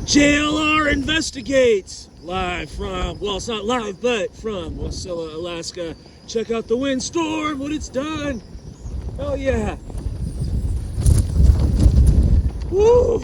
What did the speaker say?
JLR investigates live from, well, it's not live, but from Wasilla, Alaska. Check out the windstorm, what it's done. Oh yeah. Woo!